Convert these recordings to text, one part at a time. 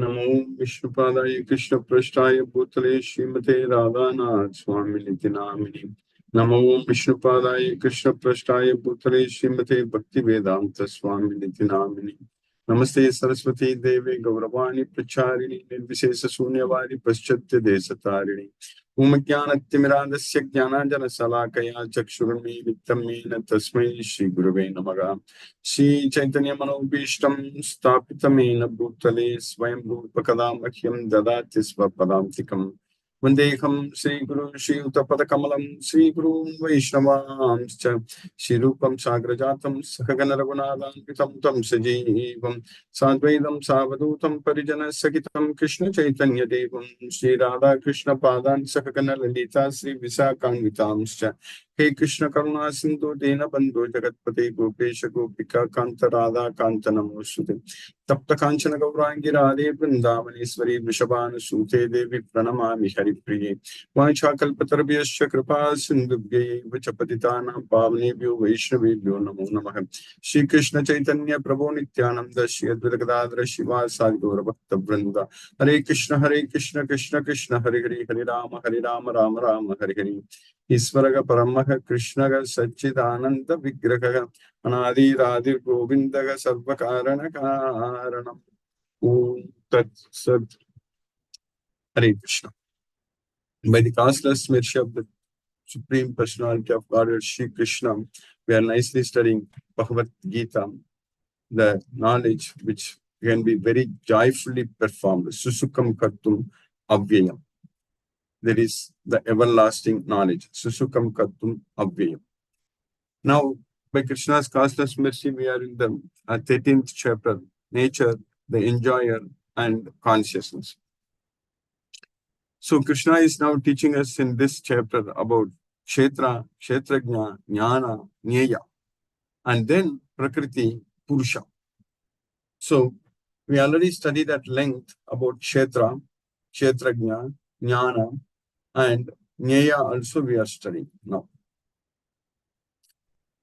नमो विष्णुपादाय कृष्णपृष्ठाय भूतले श्रीमते राधानाथ स्वामिनिति नामिने। नमो विष्णुपादाय कृष्णपृष्ठाय भूतले श्रीमते भक्तिवेदांत स्वामिनिति नामिने। नमस्ते सरस्वती देवे गौरवाणी प्रचारिणी निर्विशेष शून्यवादी पश्चात्य देशतारिणी। ज्ञानतिमिरान्धस्य ज्ञानाञ्जनशलाकया चक्षुरुन्मीलितं येन तस्मै श्रीगुरवे नमः। श्री चैतन्य मनोभीष्टं स्थापितं येन भूतले स्वयं रूपकदा मह्यं ददाति स्वपदान्तिकम्। वन्देऽहं श्रीगुरुं श्रीयुतपदकमलं श्रीगुरुं वैष्णवांश्च श्रीरूपं साग्रजातं सहगण रघुनाथान्वितं तं सजीवं साद्वैतं सावधूतं परिजनसहितं कृष्ण चैतन्यदेवं श्रीराधाकृष्णपादान् सहगण ललिता श्रीविशाखान्वितांश्च। हे कृष्ण करुणा सिंधु दीनबंधु जगतपते गोपेश गोपिका कांत राधा कांत नमोस्तुते। तप्त कांचन गौरांगी राधे वृंदावनेश्वरी वृषभानुसूते देवी प्रणमामि हरिप्रिये। वाञ्छाकल्पतरुभ्यश्च कृपा सिन्धुभ्यैव च पतितानां पावनेभ्यो वैष्णवेभ्यो नमो नमः। श्री कृष्ण चैतन्य प्रभु नित्यानंद श्री अद्वैत गदाधर शिवासादि गौरभक्तवृंद। हरे कृष्ण कृष्ण कृष्ण हरे हरे हरे राम राम राम हरे हरे। ईश्वर परमः कृष्ण सच्चिदानंद विग्रह अनादिरादिर गोविंद सर्वकारण कारणम। ओम तत्सत्। हरे Krishna. By the causeless mercy of the Supreme Personality of Godhead, Shri Krishna, we are nicely studying Bhagavad Gita, the knowledge which can be very joyfully performed. Susukam kartum avyayam. That is the everlasting knowledge. Susukam kartum avyayam. Now, by Krishna's causeless mercy, we are in the 13th chapter, nature, the enjoyer, and consciousness. So Krishna is now teaching us in this chapter about Kshetra, Kshetrajna, Jnana, Nyeya, and then Prakriti, Purusha. So we already studied at length about Kshetra, Kshetrajna, Jnana, and Nyeya also we are studying now.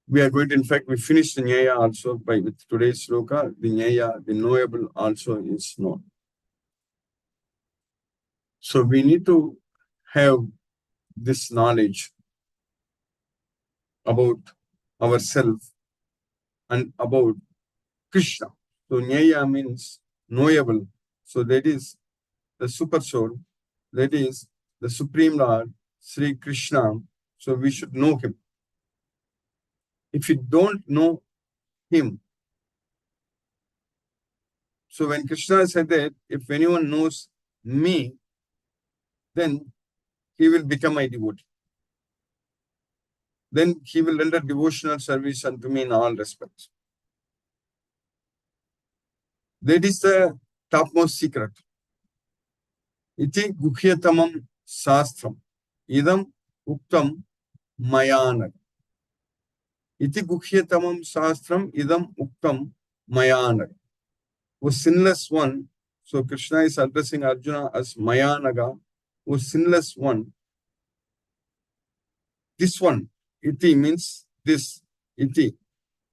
We are going to, in fact, we finished the Nyaya also with today's sloka. The Nyaya, the knowable, also is known. So we need to have this knowledge about ourselves and about Krishna. So Nyaya means knowable. So that is the super soul. That is the Supreme Lord, Sri Krishna. So we should know him. If you don't know him, so when Krishna said that, if anyone knows me, then he will become my devotee. Then he will render devotional service unto me in all respects. That is the topmost secret. Iti guhyatamam sastram. Idam uktam mayanag. Iti guhyatamam sastram idam uktam mayanag. O sinless one. So Krishna is addressing Arjuna as Mayanaga, O sinless one. This one, iti means this, iti,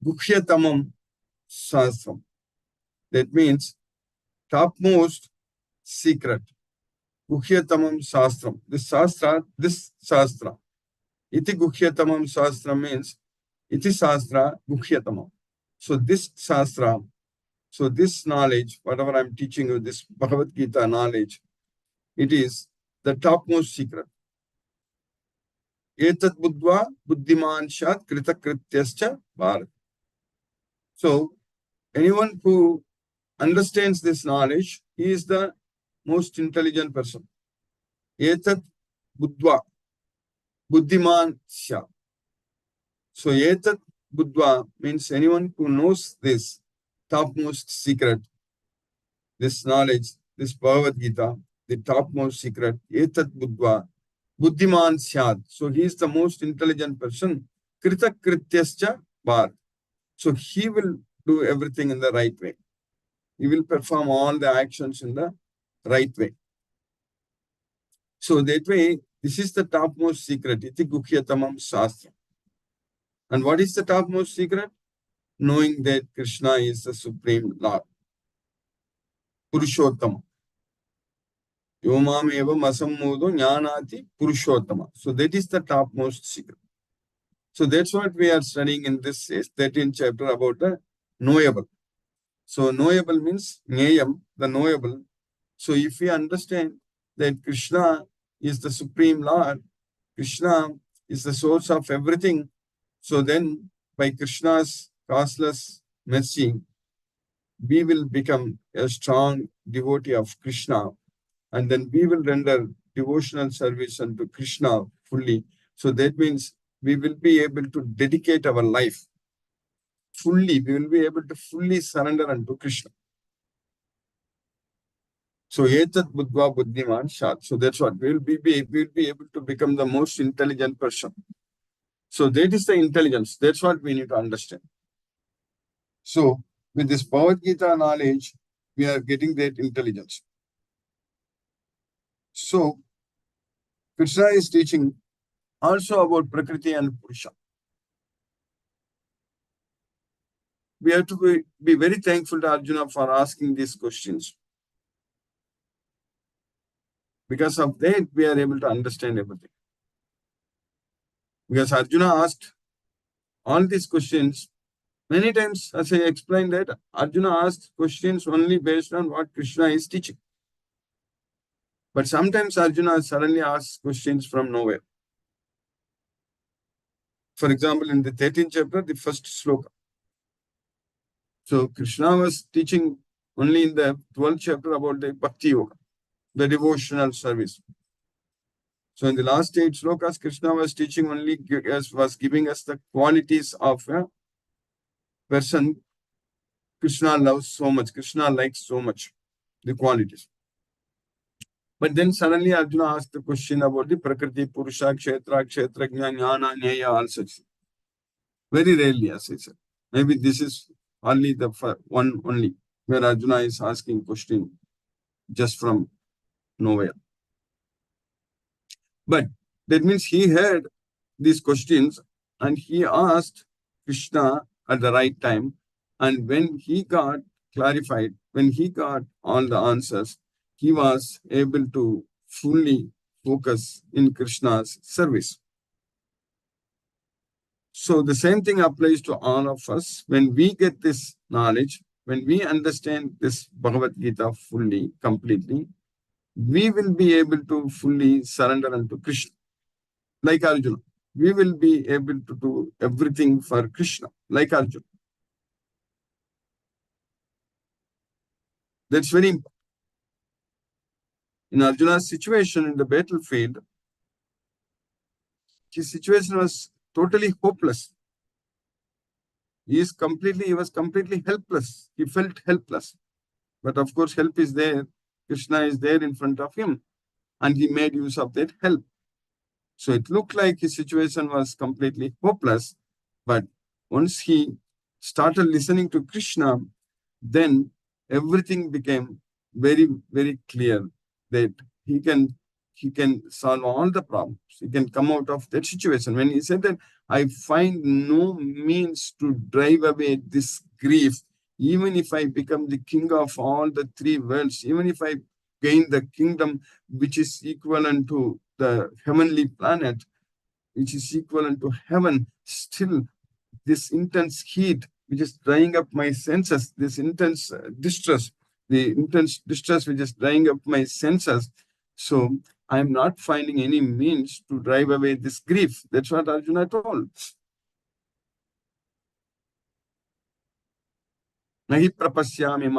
guhyatamam sastram. That means topmost secret. Guhyatamam sastram. This sastra. Iti guhyatamam sastra means iti sastra guhyatamam. So this sastra, so this knowledge, whatever I'm teaching you, this Bhagavad Gita knowledge, it is the topmost secret. Etat buddhva buddhiman shat kritakrityascha bharat. So anyone who understands this knowledge, he is the most intelligent person. Etat buddhva buddhiman shat. So etat buddhva means anyone who knows this topmost secret, this knowledge, this Bhagavad Gita, the topmost secret, etat buddhva buddhiman syad. So he is the most intelligent person. Krita krityascha bharat. So he will do everything in the right way. He will perform all the actions in the right way. So that way, this is the topmost secret. Iti guhyatamam shastra. And what is the topmost secret? Knowing that Krishna is the Supreme Lord. Purushottam. Yomam eva masammodo jnanati purushottama. So that is the topmost secret. So that's what we are studying in this 13th chapter about the knowable. So knowable means Nyayam, the knowable. So if we understand that Krishna is the Supreme Lord, Krishna is the source of everything, so then by Krishna's causeless mercy, we will become a strong devotee of Krishna, and then we will render devotional service unto Krishna fully. So that means we will be able to dedicate our life fully, we will be able to fully surrender unto Krishna. So etat buddhva buddhiman shat. So that's what we will be able to become the most intelligent person. So that is the intelligence. That's what we need to understand. So with this Bhagavad Gita knowledge, we are getting that intelligence. So Krishna is teaching also about Prakriti and Purusha. We have to be very thankful to Arjuna for asking these questions. Because of that, we are able to understand everything. Because Arjuna asked all these questions many times, as I explained that Arjuna asked questions only based on what Krishna is teaching. But sometimes Arjuna suddenly asks questions from nowhere. For example, in the 13th chapter, the first sloka. So Krishna was teaching only in the 12th chapter about the Bhakti Yoga, the devotional service. So in the last 8 slokas, Krishna was teaching only, was giving us the qualities of a person Krishna loves so much, Krishna likes so much, the qualities. But then suddenly Arjuna asked the question about the Prakriti, Purusha, Kshetra, Kshetrajna, Jnana, Nyaya, all such. Very rarely, as I said. Maybe this is only the one only, where Arjuna is asking question just from nowhere. But that means he heard these questions and he asked Krishna at the right time. And when he got clarified, when he got all the answers, he was able to fully focus in Krishna's service. So the same thing applies to all of us. When we get this knowledge, when we understand this Bhagavad Gita fully, completely, we will be able to fully surrender unto Krishna. Like Arjuna, we will be able to do everything for Krishna, like Arjuna. That's very important. In Arjuna's situation in the battlefield, his situation was totally hopeless. He was completely helpless. He felt helpless. But of course, help is there. Krishna is there in front of him, and he made use of that help. So it looked like his situation was completely hopeless. But once he started listening to Krishna, then everything became very, very clear that he can solve all the problems. He can come out of that situation. When he said that, I find no means to drive away this grief, even if I become the king of all the 3 worlds, even if I gain the kingdom which is equivalent to the heavenly planet, which is equivalent to heaven, still this intense heat, which is drying up my senses, this intense distress, the intense distress which is drying up my senses. So I'm not finding any means to drive away this grief. That's what Arjuna told. Nahi prapasyami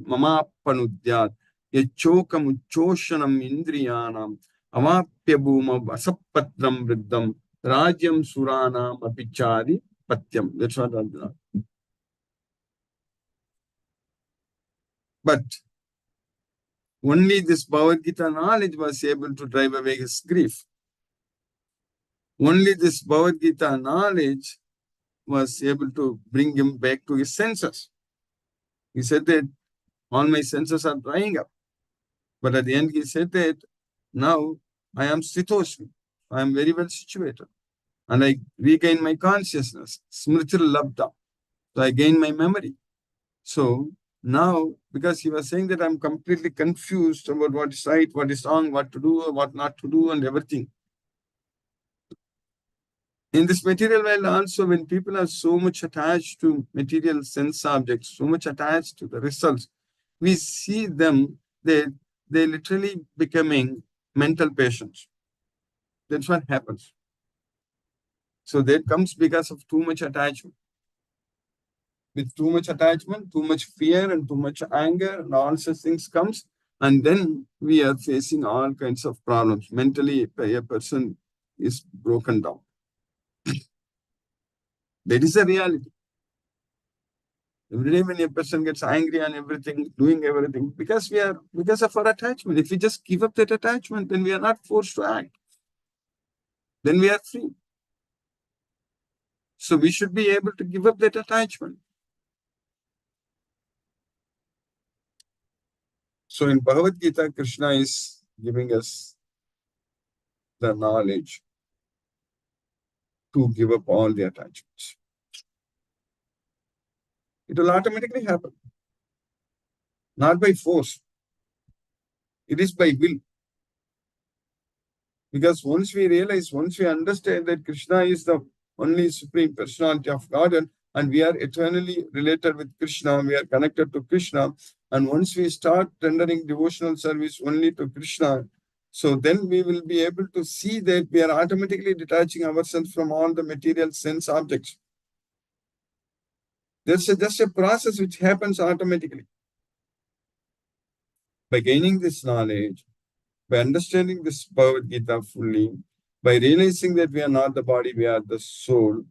mamapanudyat yachokamuchoshanam indriyanam amapya bhuma vasapatram vriddam rajyam suranam apichari patyam. That's what Arjuna. But only this Bhagavad Gita knowledge was able to drive away his grief. Only this Bhagavad Gita knowledge was able to bring him back to his senses. He said that all my senses are drying up. But at the end, he said that now I am Sthitoshmi. I am very well situated. And I regain my consciousness. Smritir labda. So I gain my memory. So Now, because he was saying that I'm completely confused about what is right, what is wrong, what to do, what not to do, and everything. In this material world also, when people are so much attached to material sense objects, so much attached to the results, we see them, they literally becoming mental patients. That's what happens. So that comes because of too much attachment. With too much attachment, too much fear and too much anger and all such things comes, and then we are facing all kinds of problems. Mentally, a person is broken down. That is a reality. Every day when a person gets angry on everything, doing everything, because of our attachment. If we just give up that attachment, then we are not forced to act. Then we are free. So we should be able to give up that attachment. So in Bhagavad Gita, Krishna is giving us the knowledge to give up all the attachments. It will automatically happen. Not by force. It is by will. Because once we realize, once we understand that Krishna is the only supreme personality of God, and we are eternally related with Krishna, we are connected to Krishna, and once we start rendering devotional service only to Krishna, so then we will be able to see that we are automatically detaching ourselves from all the material sense objects. There's just a process which happens automatically. By gaining this knowledge, by understanding this Bhagavad Gita fully, by realizing that we are not the body, we are the soul,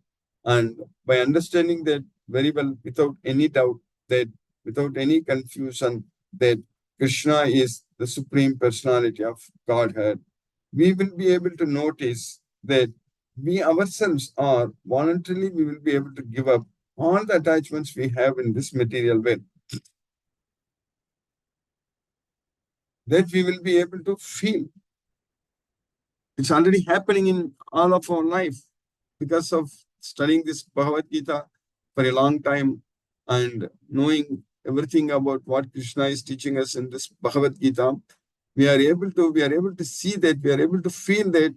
and by understanding that very well, without any doubt, that without any confusion, that Krishna is the supreme personality of Godhead, we will be able to notice that we ourselves are voluntarily, we will be able to give up all the attachments we have in this material world. That we will be able to feel. It's already happening in all of our life because of studying this Bhagavad Gita for a long time and knowing everything about what Krishna is teaching us in this Bhagavad Gita. We are able to see that, we are able to feel that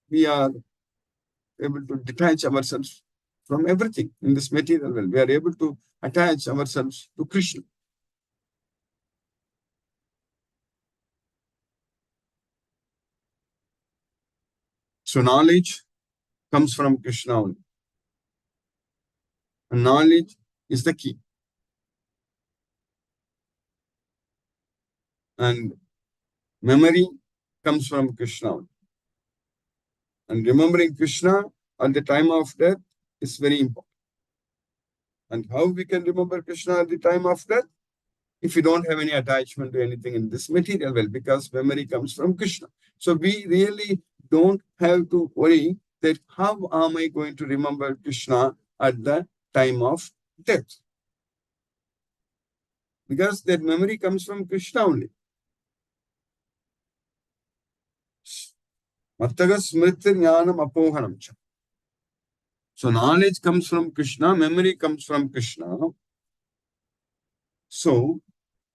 we are able to detach ourselves from everything in this material world. We are able to attach ourselves to Krishna. So knowledge comes from Krishna only. And knowledge is the key. And memory comes from Krishna only. And remembering Krishna at the time of death is very important. And how we can remember Krishna at the time of death? If we don't have any attachment to anything in this material world, because memory comes from Krishna. So we really don't have to worry that how am I going to remember Krishna at the time of death? Because that memory comes from Krishna only. Mattaga smriti jnanam apohanam cha. So knowledge comes from Krishna, memory comes from Krishna. So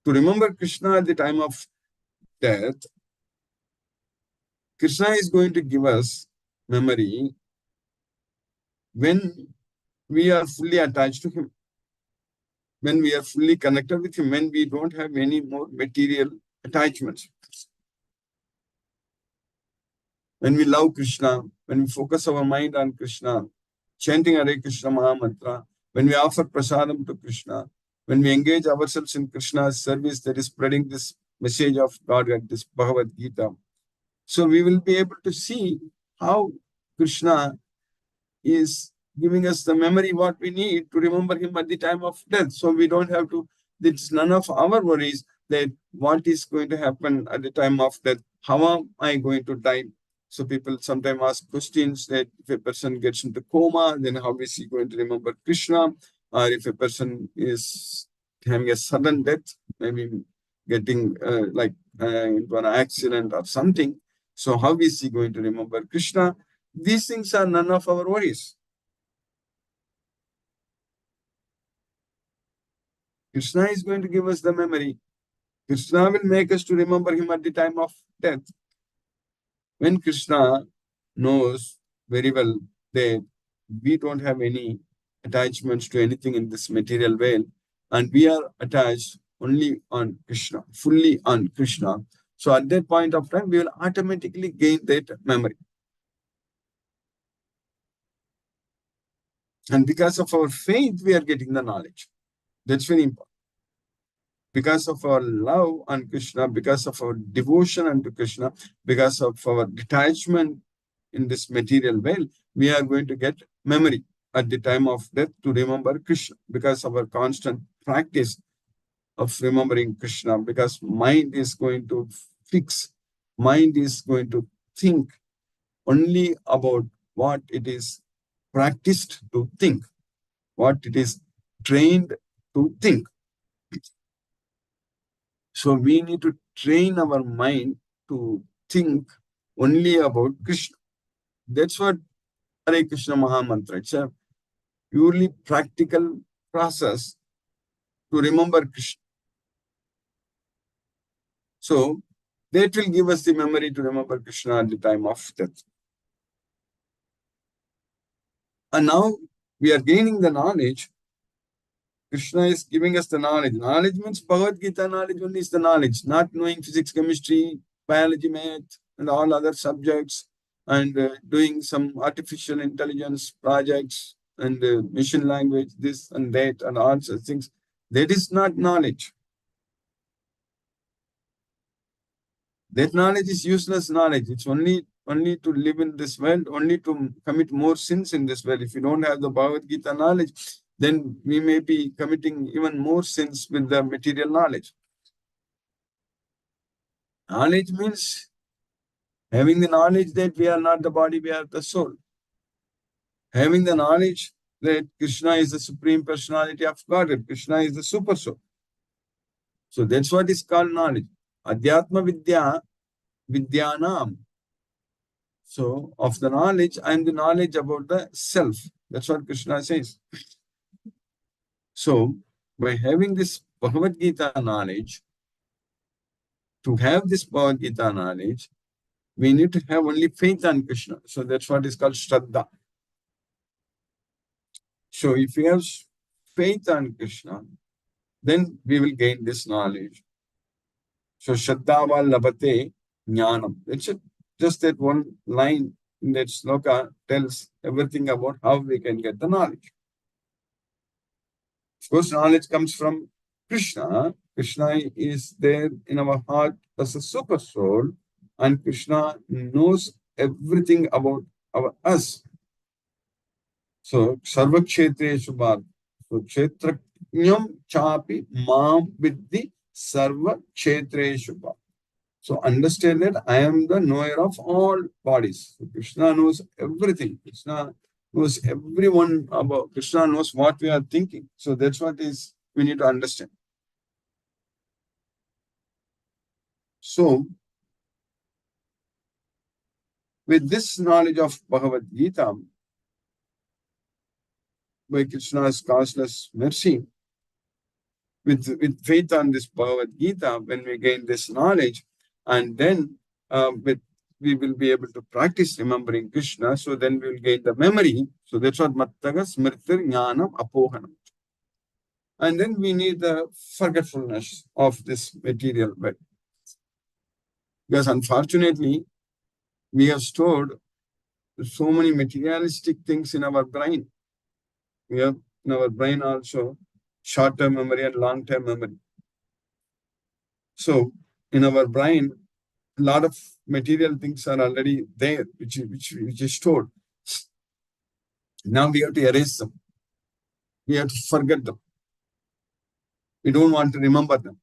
to remember Krishna at the time of death, Krishna is going to give us memory when we are fully attached to him, when we are fully connected with him, when we don't have any more material attachments. When we love Krishna, when we focus our mind on Krishna, chanting Hare Krishna Maha Mantra, when we offer prasadam to Krishna, when we engage ourselves in Krishna's service that is spreading this message of God and this Bhagavad Gita. So we will be able to see how Krishna is giving us the memory what we need to remember him at the time of death. So we don't have to, it's none of our worries that what is going to happen at the time of death. How am I going to die? So people sometimes ask questions that if a person gets into coma, then how is he going to remember Krishna? Or if a person is having a sudden death, maybe getting into an accident or something, so how is he going to remember Krishna? These things are none of our worries. Krishna is going to give us the memory. Krishna will make us to remember him at the time of death. When Krishna knows very well that we don't have any attachments to anything in this material world, and we are attached only on Krishna, fully on Krishna. So at that point of time, we will automatically gain that memory. And because of our faith, we are getting the knowledge. That's very important. Because of our love on Krishna, because of our devotion unto Krishna, because of our detachment in this material world, we are going to get memory at the time of death to remember Krishna, because of our constant practice of remembering Krishna, because mind is going to fix, mind is going to think only about what it is practiced to think, what it is trained to think. So we need to train our mind to think only about Krishna. That's what Hare Krishna Mahamantra. It's a purely practical process to remember Krishna. So that will give us the memory to remember Krishna at the time of death. And now we are gaining the knowledge. Krishna is giving us the knowledge. Knowledge means Bhagavad Gita knowledge only is the knowledge, not knowing physics, chemistry, biology, math, and all other subjects, and doing some artificial intelligence projects and machine language, this and that, and all such things. That is not knowledge. That knowledge is useless knowledge. It's only to live in this world, only to commit more sins in this world. If you don't have the Bhagavad Gita knowledge, then we may be committing even more sins with the material knowledge. Knowledge means having the knowledge that we are not the body, we are the soul. Having the knowledge that Krishna is the Supreme Personality of Godhead. Krishna is the Super Soul. So that's what is called knowledge. Adhyatma Vidya, Vidyanam. So of the knowledge, I am the knowledge about the self. That's what Krishna says. So by having this Bhagavad Gita knowledge, to have this Bhagavad Gita knowledge, we need to have only faith on Krishna. So that's what is called Shraddha. So if we have faith on Krishna, then we will gain this knowledge. So Shraddha va labate jnanam. It's just that one line in that sloka tells everything about how we can get the knowledge. Of course, knowledge comes from Krishna. Krishna is there in our heart as a super soul, and Krishna knows everything about us. So, Sarva Kshetreshu Bhar. So, Kshetrajnam Chapi Mam Vidhi Sarva Kshetreshu Bhar. So, understand that I am the knower of all bodies. So, Krishna knows everything. Krishna knows everyone about. Krishna knows what we are thinking. So, that's what is we need to understand. So, with this knowledge of Bhagavad Gita, by Krishna's causeless mercy, with faith on this Bhagavad Gita, when we gain this knowledge, and then we will be able to practice remembering Krishna, so then we will gain the memory. So that's what Mattaga Smritir Jnanam Apohanam. And then we need the forgetfulness of this material world. Because unfortunately, we have stored so many materialistic things in our brain. We have in our brain also short-term memory and long-term memory. So in our brain, a lot of material things are already there, which is stored. Now we have to erase them. We have to forget them. We don't want to remember them.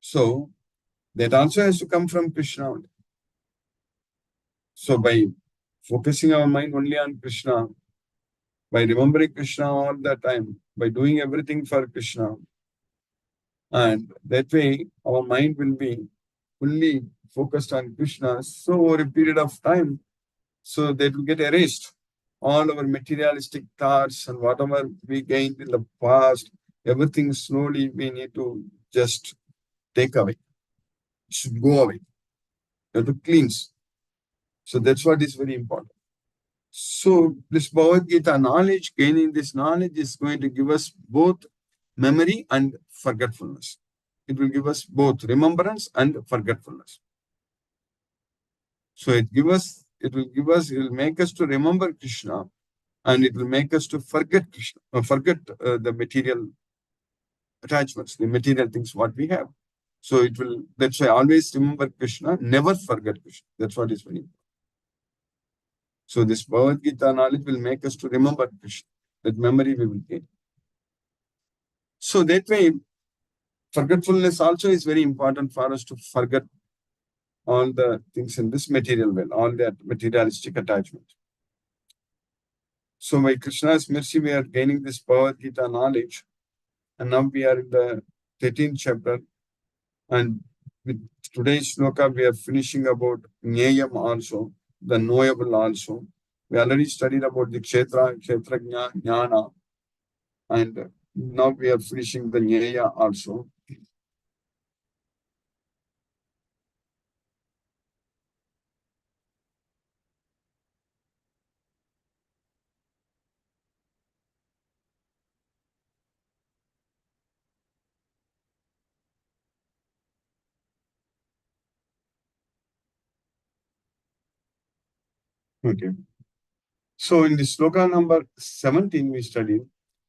So that also has to come from Krishna. So by focusing our mind only on Krishna, by remembering Krishna all the time, by doing everything for Krishna, and that way our mind will be fully focused on Krishna. So over a period of time, so that will get erased. all our materialistic thoughts and whatever we gained in the past, everything slowly we need to just take away. It should go away. You have to cleanse. So that's what is very important. So this Bhagavad Gita knowledge, gaining this knowledge is going to give us both memory and forgetfulness. It will give us both remembrance and forgetfulness. So it will make us to remember Krishna, and it will make us to forget Krishna, forget the material attachments, the material things what we have. So that's why always remember Krishna, never forget Krishna. That's what is very important. So this Bhagavad Gita knowledge will make us to remember Krishna. That memory we will gain. So that way, forgetfulness also is very important for us to forget all the things in this material world, all that materialistic attachment. So by Krishna's mercy, we are gaining this Bhagavad Gita knowledge. And now we are in the 13th chapter. And with today's sloka, we are finishing about Nyayam also, the knowable also. We already studied about the Kshetrajna, Jnana. And now we are finishing the Nyaya also. Okay. So in the sloka number 17, we studied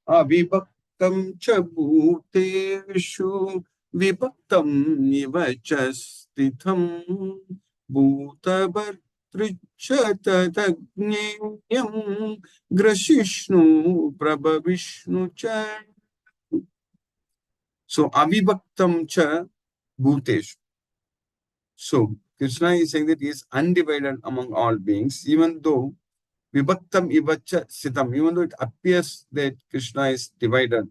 Avibhaktam cha bhuteshu vibhaktam iva cha sthitham bhutavartricha tadagnyam grashishnu prabhavishnu cha. So avibhaktam cha bhuteshu. So Krishna is saying that he is undivided among all beings, even though Vibhaktam ivacha sitam, even though it appears that Krishna is divided,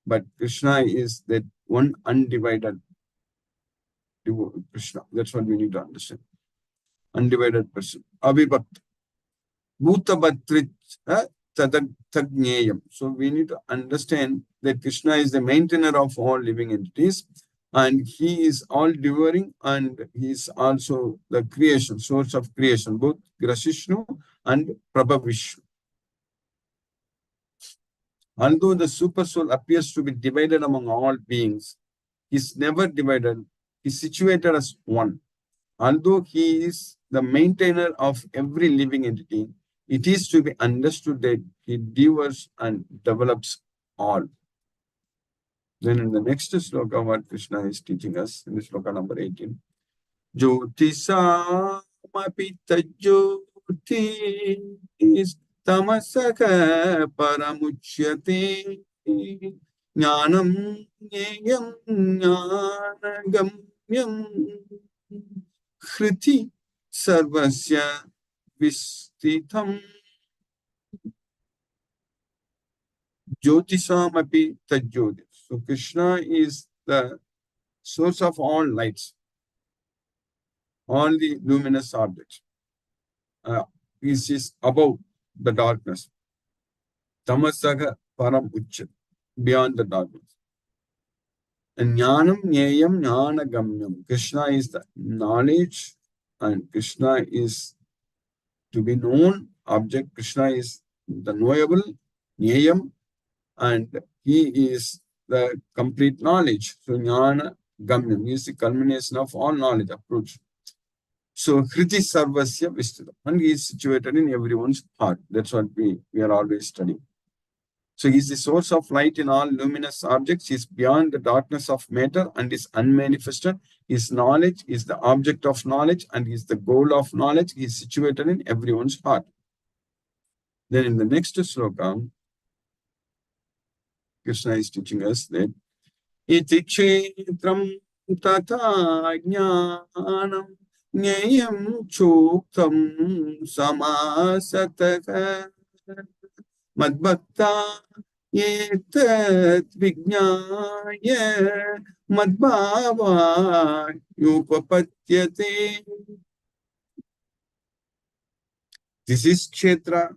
but Krishna is that one undivided Krishna. That's what we need to understand. Undivided person. Avibhakta. Bhutabatrit tadagnyayam. So we need to understand that Krishna is the maintainer of all living entities, and he is all devouring, and he is also the creation, source of creation, both Grasishnu and Prabhavishnu. Although the super soul appears to be divided among all beings, he is never divided. He is situated as one. Although he is the maintainer of every living entity, it is to be understood that he devours and develops all. Then in the next sloka, what Krishna is teaching us, in the sloka number 18, Jyotisamapi tajyotis tamasaka paramuchyate jnanam nyayam jnanagamyam kriti sarvasya vistitham. Jyotisamapi tajyotis. So Krishna is the source of all lights, all the luminous objects. He is above the darkness. Tamasaga param uchya, beyond the darkness. And jnanam nyayam jnanagamyam. Krishna is the knowledge, and Krishna is to be known object. Krishna is the knowable, nyayam, and he is the complete knowledge. So jnana gamyam is the culmination of all knowledge approach. So Kriti Sarvasya Visthitam, and he is situated in everyone's heart. That's what we are always studying. So he is the source of light in all luminous objects. He is beyond the darkness of matter and is unmanifested. His knowledge is the object of knowledge and is the goal of knowledge. He is situated in everyone's heart. Then in the next sloka, Krishna is teaching us that iti kshetram tata jnanam nyayam choktam samasataka madbhakta etat vijnaya madbhava yupapatyate. This is Kshetra.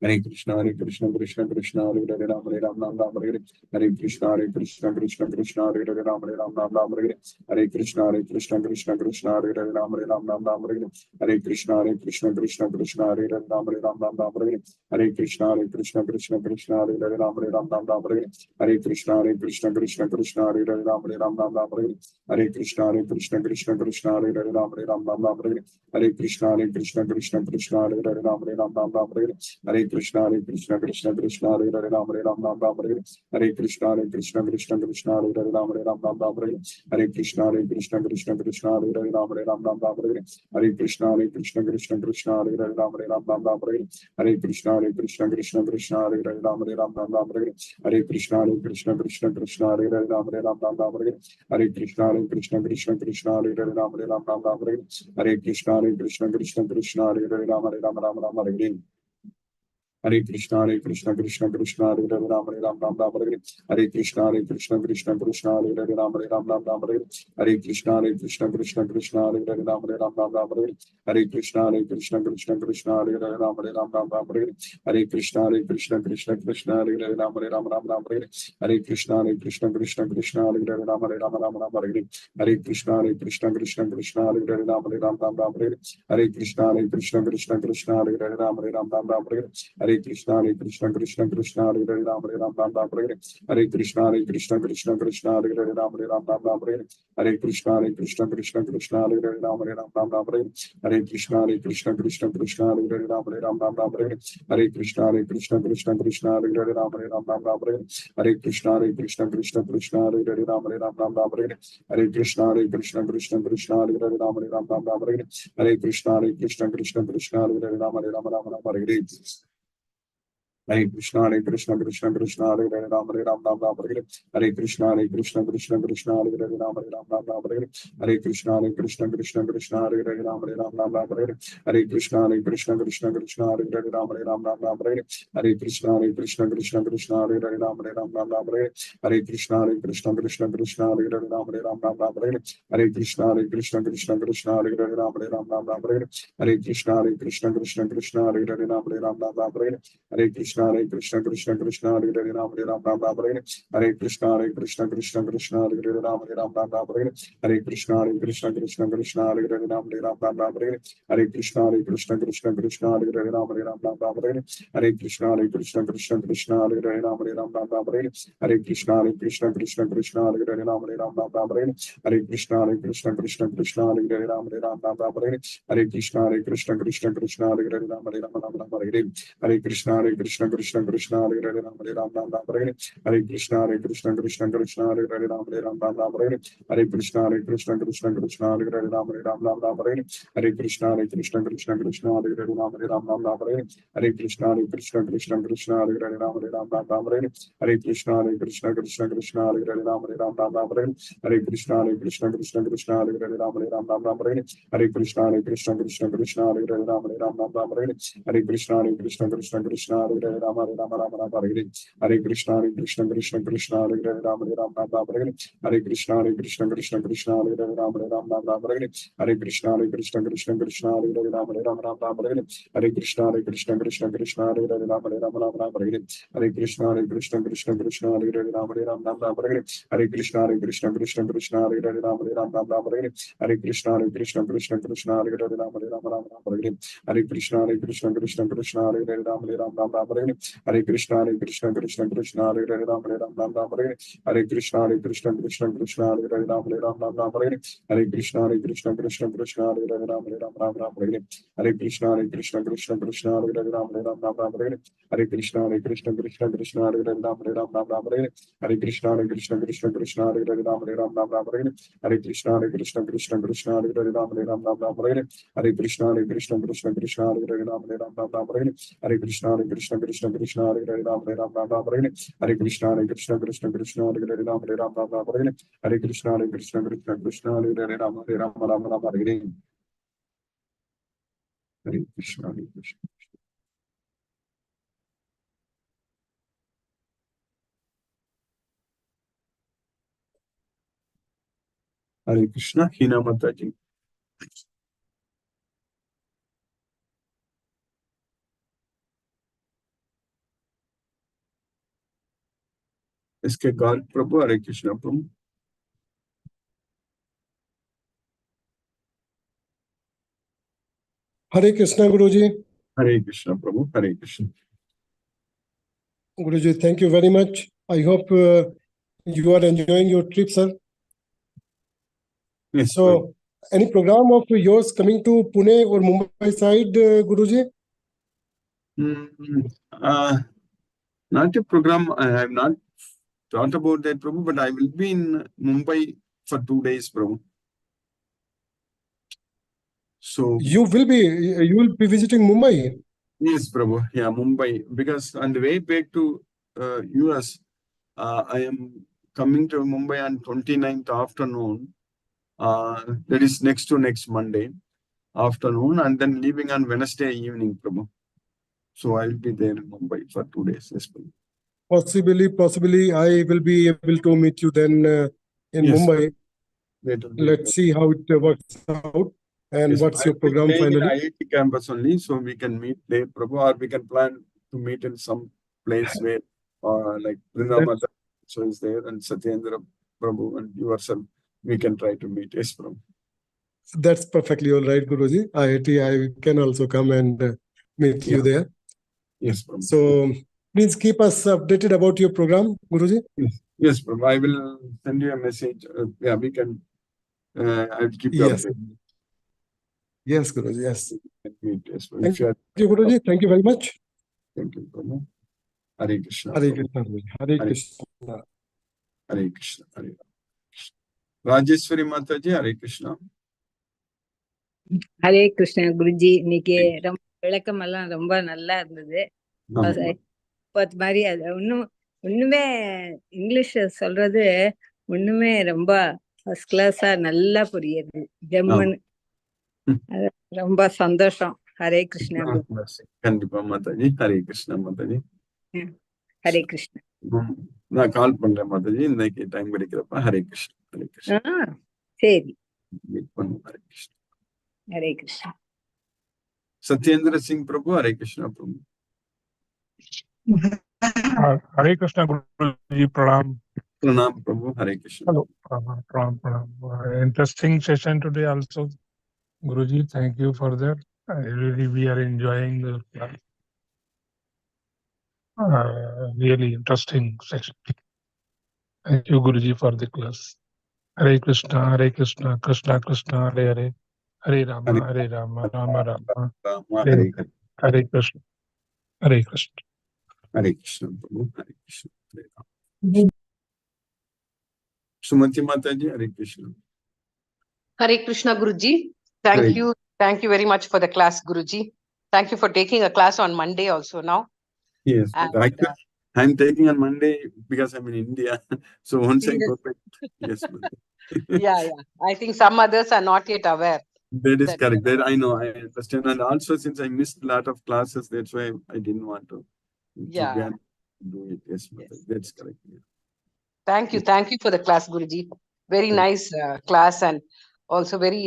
Hare Krishna Krishna Krishna Hare Ram Ram Hare Hare Krishna Krishna Krishna Hare Ram Ram Hare Krishna Krishna Krishna Hare Ram Ram Hare Krishna Krishna Hare Ram Ram Hare Krishna Krishna Hare Ram Ram Hare Krishna Krishna Hare Ram Ram Hare Krishna Krishna Hare Ram Ram Hare Krishna Hare Ram Ram Hare Krishna Hare Ram Hare Krishna Hare Ram Hare Krishna Krishna Hare Ram Hare Krishna Hare Ram Hare Krishna Hare Ram Hare Krishna Hare Ram Hare Krishna Hare Ram Hare Krishna Hare Ram Hare Hare Krishna Krishna Hare Ram Hare Krishna Krishna Hare Ram Hare Krishna Krishna Hare Ram Hare Krishna Krishna Hare Ram Hare Krishna Krishna Hare Ram Hare Krishna Krishna Hare Ram Hare Krishna Hare Ram Hare Krishna Hare Ram Hare Krishna Hare Ram Hare Hare Krishna Hare Ram Hare Krishna Hare Hare Krishna Hare Hare Krishna Hare Hare Krishna Hare Hare Krishna Hare Hare Krishna Hare Hare Krishna, Hare Ram, Hare Krishna, Hare Ram, Hare Krishna, Hare Ram, Hare Krishna, Hare Ram, Hare Krishna, Hare Ram, Hare Krishna, Hare Ram, Hare Krishna, Hare Ram, Hare Krishna, Hare Ram, Hare Krishna, Hare Ram, Hare Krishna, Hare Ram, Hare Krishna, Hare Ram, Hare Krishna, Hare Hare Krishna, Hare Hare Krishna, Hare Hare Krishna, Hare Hare Krishna, Hare Hare Krishna, Hare Krishna, Hina Mataji. SK Garg Prabhu, Hare Krishna Prabhu. Hare Krishna, Guruji. Hare Krishna Prabhu, Hare Krishna. Guruji, thank you very much. I hope you are enjoying your trip, sir. Yes, So, Prabhu. any program of yours coming to Pune or Mumbai side, Guruji? Not a program. I have not thought about that, Prabhu, but I will be in Mumbai for 2 days, Prabhu. So You will be visiting Mumbai. yes, Prabhu. Yeah, Mumbai. Because on the way back to US, I am coming to Mumbai on 29th afternoon. That is next to next Monday afternoon, and then leaving on Wednesday evening, Prabhu. So I will be there in Mumbai for 2 days. Yes, Prabhu. Possibly, I will be able to meet you then in Yes, Mumbai. that will be Let's see how it works out and yes, what's I your will be program staying in finally. IIT campus only, so we can meet there, Prabhu, or we can plan to meet in some place where, like Vrindavan so is there, and Satyendra Prabhu and yourself, we can try to meet. Yes, Prabhu. That's perfectly all right, Guruji. I can also come and meet you there. Yes, Prabhu. So please keep us updated about your program, Guruji. Yes, Prabhu. I will send you a message. Yeah, we can. I will keep you Yes. updated. Yes, Guruji. Yes. Yes, Prabhu. Thank you, Guruji. Thank you very much. Thank you, Prabhu. Hare Krishna. Hare Prabhu. Krishna, Guruji. Hare Krishna. Hare Krishna. Hare Krishna. Rajeshwari Mataji, Hare Krishna. Hare Krishna Guruji. இன்னைக்கு ரொம்ப விளக்கம் எல்லாம் ரொம்ப நல்லா இருந்தது. இப்போது மாதிரி அது ஒண்ணுமே இங்கிலீஷ் சொல்றது ஒண்ணுமே ரொம்ப ஃபர்ஸ்ட் கிளாஸா நல்லா புரியுது. ஜெர்மன் ரொம்ப சந்தோஷம். ஹரே கிருஷ்ணா. கண்டிப்பா மாதாஜி. ஹரே கிருஷ்ணா மாதாஜி. ஹரே கிருஷ்ணா. நான் கால் பண்றேன் மாதாஜி இன்னைக்கு டைம் கிடைக்கிறப்ப. ஹரே கிருஷ்ணா. ஹரே கிருஷ்ணா. சரி. மீட் பண்ணுவோம். ஹரே கிருஷ்ணா. हरे कृष्ण. सत्येंद्र सिंह प्रभु, हरे कृष्णा प्रभु. हरे कृष्णा गुरुजी. प्रणाम. प्रणाम प्रभु. हरे कृष्णा. Hello. प्रणाम. Interesting session today also, Guruji. Thank you for that. Really, we are enjoying the class. Really interesting session. Thank you, Guruji, for the class. Hare Krishna, Krishna Krishna, Hare Hare. Hare Rama, Rama Rama, Hare Krishna, Hare Krishna. Hare Krishna, Prabhu, Hare Krishna, Hare Rama. Sumati Mataji, Hare Krishna. Hare Krishna, Guruji. Thank you very much for the class, Guruji. Thank you for taking a class on Monday also now. Yes, I'm taking on Monday because I'm in India. So once I go back, yes. Yeah. I think some others are not yet aware. That is correct. That I know, I understand. And also since I missed a lot of classes, that's why I didn't want to do it. Yes, that's correct. Yeah. Thank you for the class, Guruji. Very nice class, and also very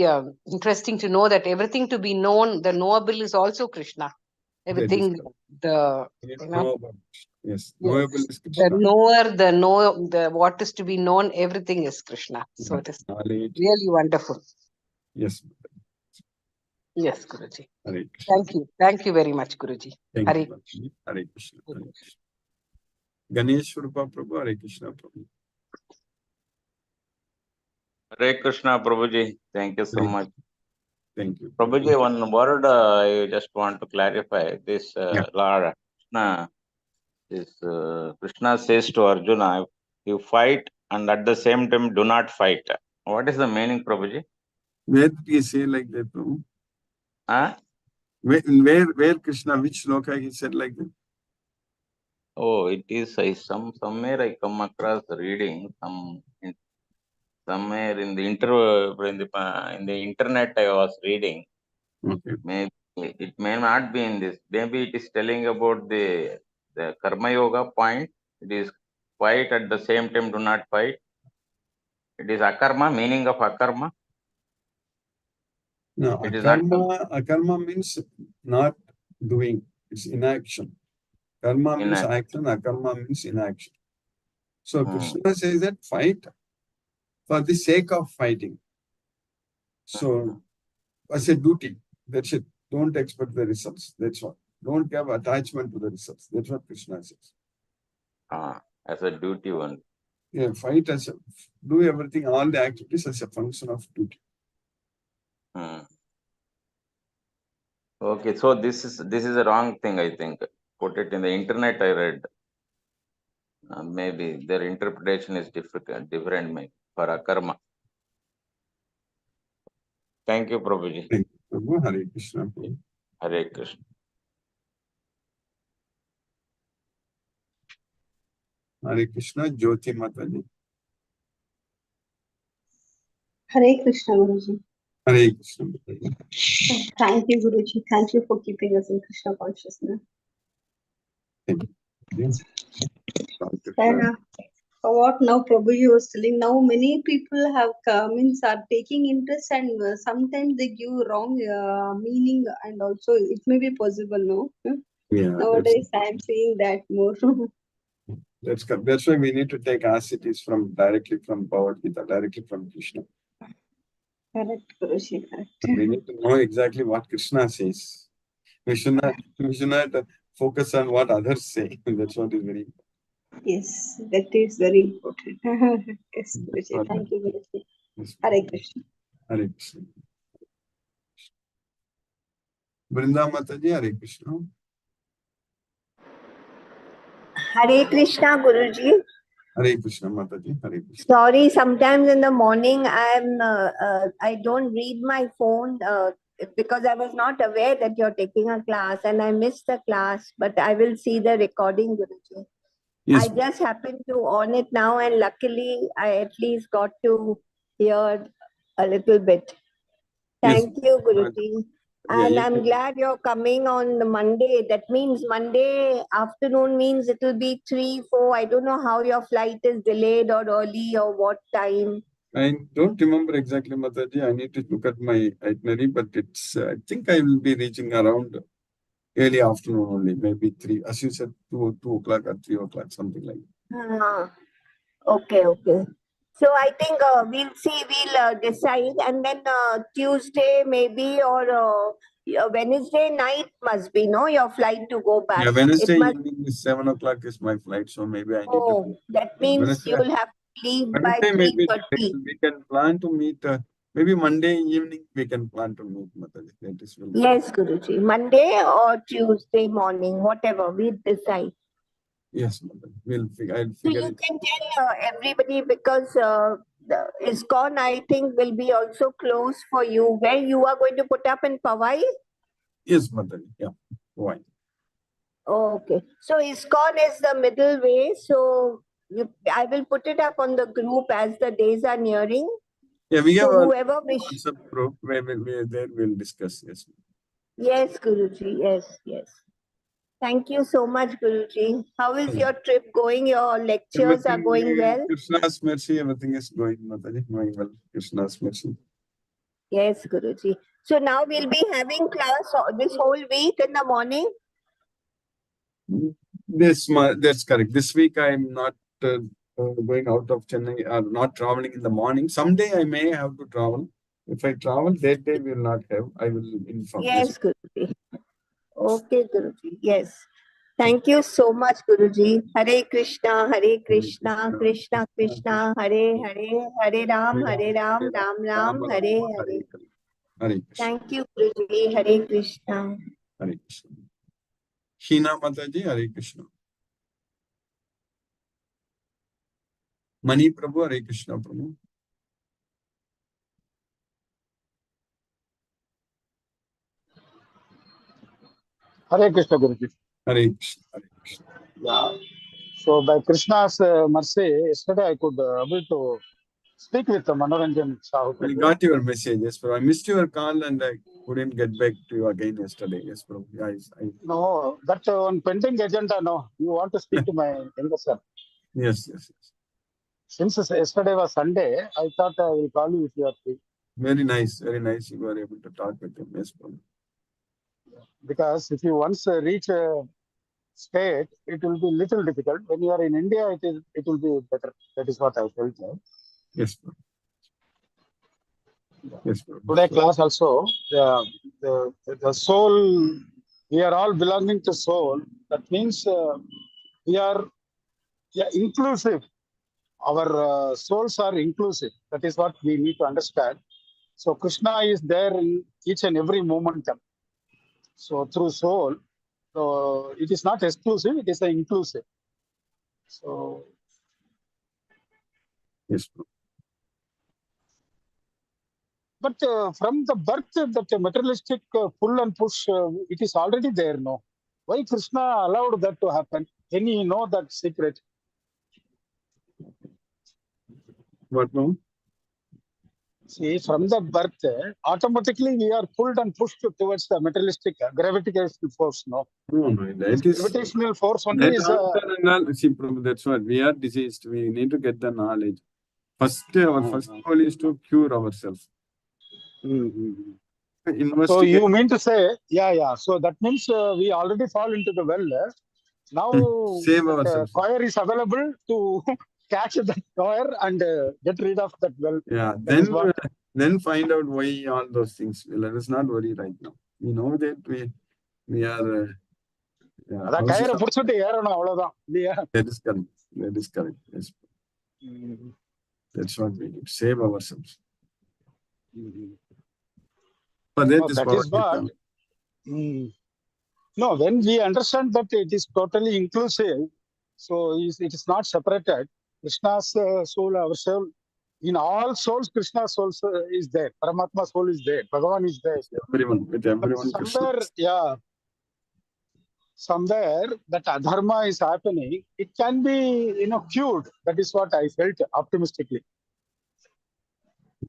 interesting to know that everything to be known, the knowable is also Krishna. Everything, yes, knowable is Krishna. The knower, the what is to be known, everything is Krishna. So it is really wonderful. Yes. Yes, Guruji. Thank you very much, Guruji. Hare Krishna. Hare Krishna. Ganesh Rupa Prabhu, Hare Krishna Prabhu. Hare Krishna Prabhuji. Thank you so much. Thank you. Prabhuji, one word I just want to clarify. This Lord Krishna, Krishna says to Arjuna, you fight and at the same time do not fight. What is the meaning, Prabhuji? Where did he say like that, Prabhu? Where Krishna, which sloka he said like that? Oh, it is somewhere I come across reading somewhere in the internet I was reading. Okay. Maybe it may not be in this. Maybe it is telling about the karma yoga point. It is fight at the same time do not fight. It is akarma, meaning of akarma. No, akarma means not doing. It's inaction. Karma means action. Akarma means inaction. So Krishna says that fight for the sake of fighting. So as a duty, that's it. Don't expect the results. That's all. Don't have attachment to the results. That's what Krishna says. As a duty one. Yeah, fight as a, do everything, all the activities as a function of duty. Okay, so this is a wrong thing, I think. Put it in the internet, I read. Maybe their interpretation is different maybe, for akarma. Thank you, Prabhuji. Thank you, Prabhu. Hare Krishna. Hare Krishna. Hare Krishna, Jyoti Mataji. Hare Krishna, Guruji. Hare Krishna. Thank you, Guruji. Thank you for keeping us in Krishna consciousness. Thank you. And what now Prabhuji was telling, now many people have are taking interest, and sometimes they give wrong meaning, and also it may be possible, no? Yeah, nowadays I am seeing that more. That's why we need to take as it is directly from Bhagavad Gita, directly from Krishna. Correct, Guruji, correct. We need to know exactly what Krishna says. We should not focus on what others say. That's what is very important. Yes, that is very important. Yes, Guruji. Thank you, Guruji. Yes. Hare Krishna. Hare Krishna. Vrinda Mataji, Hare Krishna. Hare Krishna, Guruji. Hare Krishna, Mataji. Hare Krishna. Sorry, sometimes in the morning I don't read my phone because I was not aware that you're taking a class, and I missed the class, but I will see the recording, Guruji. Yes, I just happened to on it now, and luckily I at least got to hear a little bit. Thank you, Guruji. And I'm glad you're coming on the Monday. That means Monday afternoon means it will be 3, 4. I don't know how your flight is delayed or early or what time. I don't remember exactly, Mataji. I need to look at my itinerary, but it's. I think I will be reaching around early afternoon only, maybe 3. As you said, 2 o'clock or 3 o'clock, something like that. Okay. So I think we'll decide, and then Tuesday maybe or Wednesday night must be your flight to go back. Yeah, Wednesday evening is 7 o'clock is my flight, so maybe I need to. That means you will have to leave by 3:30. We can plan to meet. Maybe Monday evening we can plan to meet, Mataji. That is Yes, Guruji. Monday or Tuesday morning, whatever we decide. Yes, Mataji. I'll figure So you it. can tell everybody, because the ISKCON, I think, will be also close for you. Where you are going to put up in Powai? Yes, Mataji. Yeah. Why? Okay. So ISKCON is the middle way. So I will put it up on the group as the days are nearing. Yeah, we have whoever wishes. WhatsApp group where we'll discuss. Yes. Yes, Guruji. Yes. Thank you so much, Guruji. How is your trip going? Your lectures are going well? Krishna's mercy, everything is going, Mataji, going well. Krishna's mercy. Yes, Guruji. So now we'll be having class this whole week in the morning? That's correct. This week I'm not going out of Chennai or not traveling in the morning. Someday I may have to travel. If I travel, that day we will not have. I will inform. Yes, Guruji. Okay, Guruji. Yes. Thank you so much, Guruji. Hare Krishna, Krishna Krishna, Hare Hare, Hare Ram, Ram Ram, Hare Hare. Hare Krishna. Thank you, Guruji. Hare Krishna. Hare Krishna. Sheena Mataji, Hare Krishna. Mani Prabhu, Hare Krishna Prabhu. Hare Krishna, Guruji. Hare Krishna. Hare Krishna. Yeah. So by Krishna's mercy, yesterday I could able to speak with Manoranjan Sahu. I got your message, yes, Prabhu. I missed your call and I couldn't get back to you again yesterday. Yes, Prabhu. No, that one pending agenda, no. You want to speak to my younger son. Yes. Since yesterday was Sunday, I thought I will call you if you are free. Very nice. You were able to talk with him. Yes, Prabhu. Because if you once reach state, it will be little difficult. When you are in India, it will be better. That is what I felt. Yes, bro. Yes, bro. Today class also, the soul, we are all belonging to soul. That means we are inclusive. Our souls are inclusive. That is what we need to understand. So Krishna is there in each and every momentum. So through soul, so it is not exclusive, it is inclusive. So yes, bro. but from the birth, that materialistic pull and push, it is already there, no? Why Krishna allowed that to happen? Can you know that secret? What, bro? See, from the birth, automatically we are pulled and pushed towards the materialistic gravitational force, no? No, that is Gravitational force only that is... see, bro, that's what we are diseased. We need to get the knowledge. First, our first goal is to cure ourselves. So you mean to say, so that means we already fall into the well. Now save ourselves. Choir is available to catch that choir and get rid of that well. Yeah, then find out why all those things. Let us not worry right now. We know that we are. That is correct. That is correct. Yes. That's what we need. Save ourselves. But that is what. No, when we understand that it is totally inclusive, so it is not separated. Krishna's soul, our soul, in all souls, Krishna's soul is there. Paramatma soul is there. Bhagavan is there. Everyone, with everyone. Somewhere that adharma is happening, it can be, cured. That is what I felt optimistically.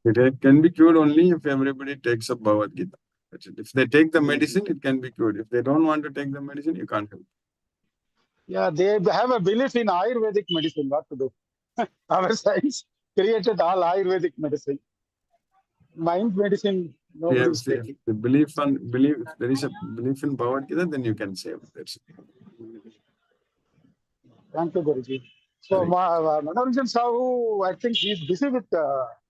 It can be cured only if everybody takes up Bhagavad Gita. If they take the medicine, it can be cured. If they don't want to take the medicine, you can't help. Yeah, they have a belief in Ayurvedic medicine. What to do? Our science created all Ayurvedic medicine. Mind medicine, nobody is taking. The belief, if there is a belief in Bhagavad Gita, then you can save. That's it. Thank you, Guruji. So, Manoranjan Sahu, I think he is busy with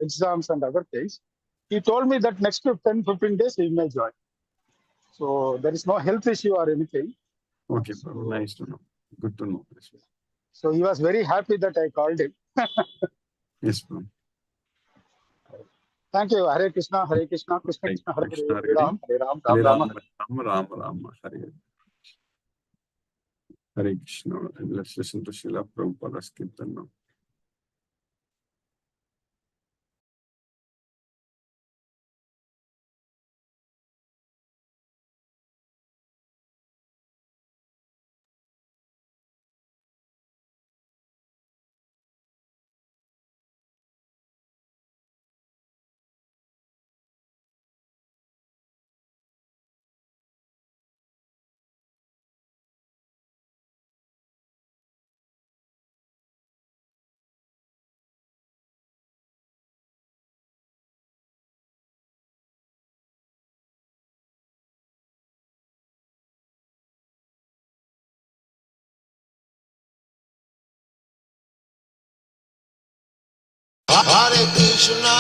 exams and other things. He told me that next 10-15 days he may join. So, there is no health issue or anything. Okay, nice to know. Good to know. So, he was very happy that I called him. Yes, bro. Thank you. Hare Krishna, Hare Krishna, Krishna Krishna, Hare Hare, Hare Ram, Hare Ram, Ram Ram, Hare Hare Krishna. Let's listen to Srila Prabhupada's Kirtan now. Hare Krishna,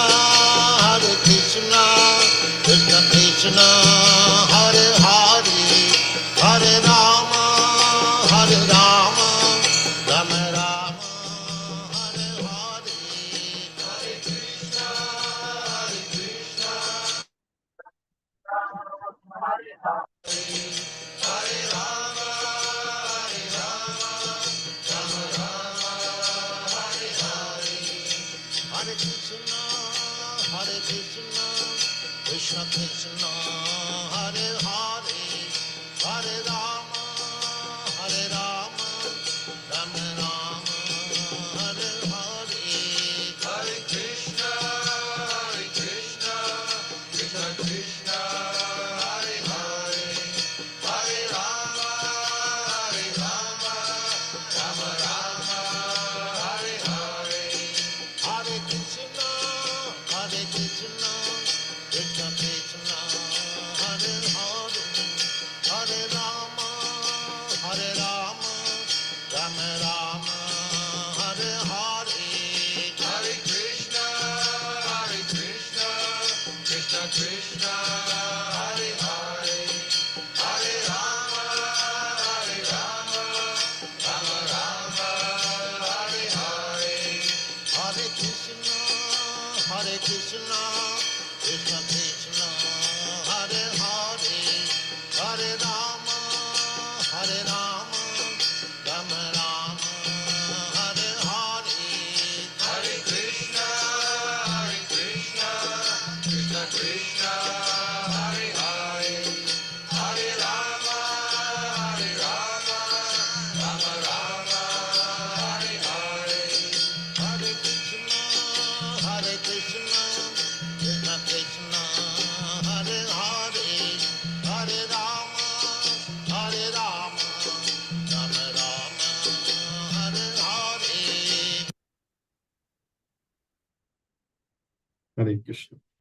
Krishna Krishna, Hare Hare, Hare Rama, Hare Rama, Rama Rama, Hare Hare, Hare Krishna, Krishna, Hare Rama, Hare Rama, Rama Rama, Hare Hare. Hare Krishna, Krishna Krishna, Hare Hare, Hare Rama, Hare Rama, Rama Rama, Hare Hare. Hare Krishna, Krishna Krishna, Hare Hare, Hare Rama, Hare Rama, Rama Rama, Hare Hare. Hare Krishna, Krishna Krishna, Hare Hare, Hare Rama, Hare Rama. Hare Krishna, Krishna Krishna, Hare Hare, Hare Rama, Hare Rama, Rama Rama, Hare Hare, Hare Krishna, Krishna Krishna, Hare Hare, Hare Rama, Rama Rama, Hare Hare, Hare Krishna, Krishna Krishna, Hare Hare, Hare Rama, Rama Rama, Hare Hare. Hare Krishna.